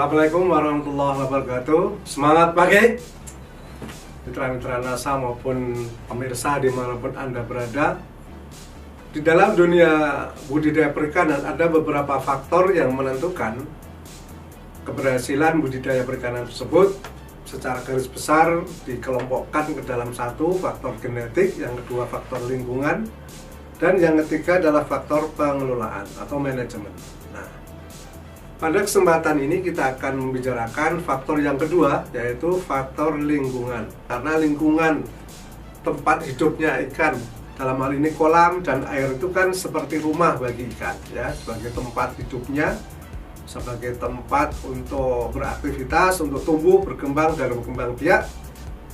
Assalamualaikum warahmatullahi wabarakatuh. Semangat pagi mitra-mitra NASA maupun pemirsa dimanapun Anda berada. Di dalam dunia budidaya perikanan ada beberapa faktor yang menentukan keberhasilan budidaya perikanan tersebut. Secara garis besar dikelompokkan ke dalam satu, faktor genetik, yang kedua faktor lingkungan, dan yang ketiga adalah faktor pengelolaan atau manajemen. Nah, pada kesempatan ini kita akan membicarakan faktor yang kedua, yaitu faktor lingkungan. Karena lingkungan tempat hidupnya ikan, dalam hal ini kolam dan air, itu kan seperti rumah bagi ikan, ya, sebagai tempat hidupnya, sebagai tempat untuk beraktivitas, untuk tumbuh, berkembang, dan berkembang biak.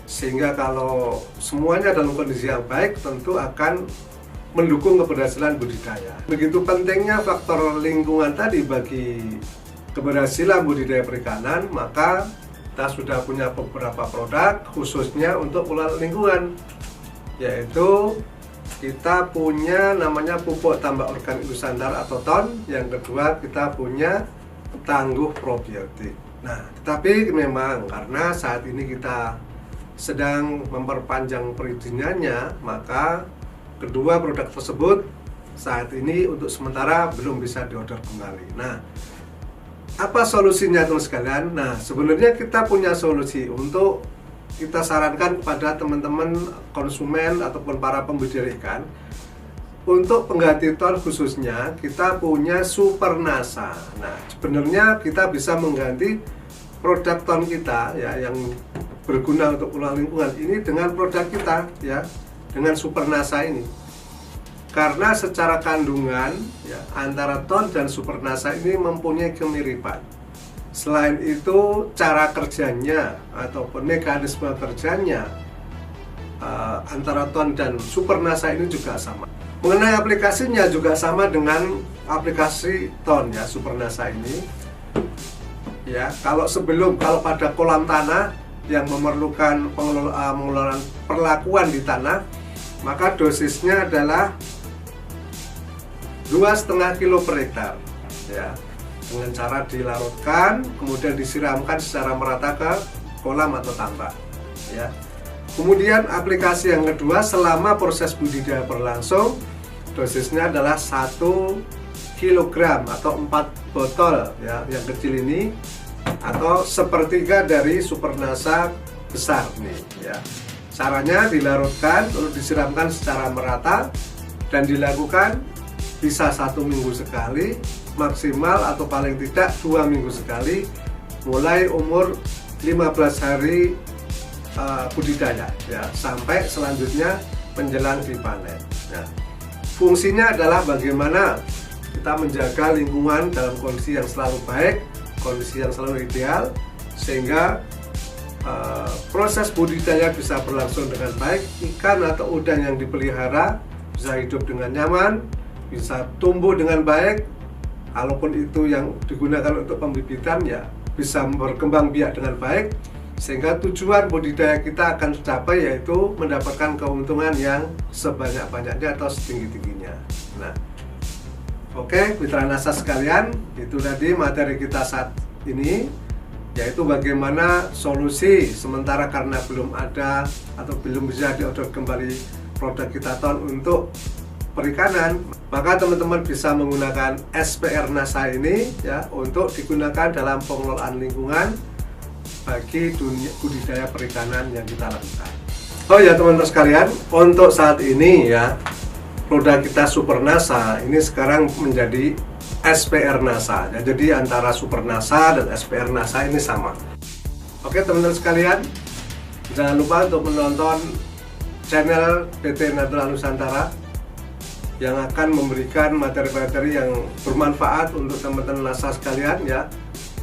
Sehingga kalau semuanya dalam kondisi yang baik, tentu akan mendukung keberhasilan budidaya. Begitu pentingnya faktor lingkungan tadi bagi keberhasilan budidaya perikanan, maka kita sudah punya beberapa produk khususnya untuk pengelolaan lingkungan, yaitu kita punya namanya pupuk tambah organik Nusantara atau TON. Yang kedua kita punya tangguh probiotik. Nah, tetapi memang karena saat ini kita sedang memperpanjang perizinannya, maka kedua produk tersebut saat ini untuk sementara belum bisa diorder kembali. Nah, apa solusinya teman sekalian? Nah, sebenarnya kita punya solusi untuk kita sarankan kepada teman-teman konsumen ataupun para pembudidaya ikan. Untuk pengganti TON khususnya kita punya Super NASA. Nah, sebenarnya kita bisa mengganti produk TON kita, ya, yang berguna untuk pengelolaan lingkungan ini dengan produk kita, ya, dengan Super NASA ini. Karena secara kandungan, ya, antara TON dan Super NASA ini mempunyai kemiripan. Selain itu, cara kerjanya ataupun mekanisme kerjanya antara TON dan Super NASA ini juga sama. Mengenai aplikasinya juga sama dengan aplikasi TON, ya, Super NASA ini. Ya, kalau pada kolam tanah yang memerlukan pengelolaan perlakuan di tanah, maka dosisnya adalah 2,5 kilo per hektar, ya, dengan cara dilarutkan kemudian disiramkan secara merata ke kolam atau tambak, ya. Kemudian aplikasi yang kedua, selama proses budidaya berlangsung, dosisnya adalah 1 kilogram atau 4 botol, ya, yang kecil ini, atau sepertiga dari Super NASA besar nih, ya. Caranya dilarutkan lalu disiramkan secara merata dan dilakukan bisa 1 minggu sekali, maksimal atau paling tidak 2 minggu sekali, mulai umur 15 hari budidaya, ya, sampai selanjutnya menjelang dipanen. Nah, fungsinya adalah bagaimana kita menjaga lingkungan dalam kondisi yang selalu baik, kondisi yang selalu ideal, sehingga proses budidaya bisa berlangsung dengan baik. Ikan atau udang yang dipelihara bisa hidup dengan nyaman, bisa tumbuh dengan baik. Kalaupun itu yang digunakan untuk pembibitan, ya, bisa berkembang biak dengan baik, sehingga tujuan budidaya kita akan tercapai, yaitu mendapatkan keuntungan yang sebanyak-banyaknya atau setinggi-tingginya. Nah, oke, mitra NASA sekalian, itu tadi materi kita saat ini, yaitu bagaimana solusi sementara karena belum ada atau belum bisa diorder kembali produk kita TON untuk perikanan, maka teman-teman bisa menggunakan SPR NASA ini, ya, untuk digunakan dalam pengelolaan lingkungan bagi dunia budidaya perikanan yang kita lakukan. Oh ya teman-teman sekalian, untuk saat ini, ya, produk kita Super NASA ini sekarang menjadi SPR NASA, ya, jadi antara Super NASA dan SPR NASA ini sama. Oke teman-teman sekalian, jangan lupa untuk menonton channel PT Natural Nusantara yang akan memberikan materi-materi yang bermanfaat untuk teman-teman NASA sekalian, ya.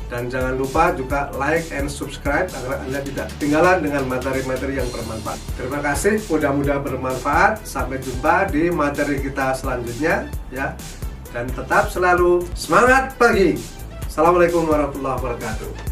Dan jangan lupa juga like and subscribe agar Anda tidak ketinggalan dengan materi-materi yang bermanfaat. Terima kasih, mudah-mudahan bermanfaat. Sampai jumpa di materi kita selanjutnya, ya. Dan tetap selalu semangat pagi. Assalamualaikum warahmatullahi wabarakatuh.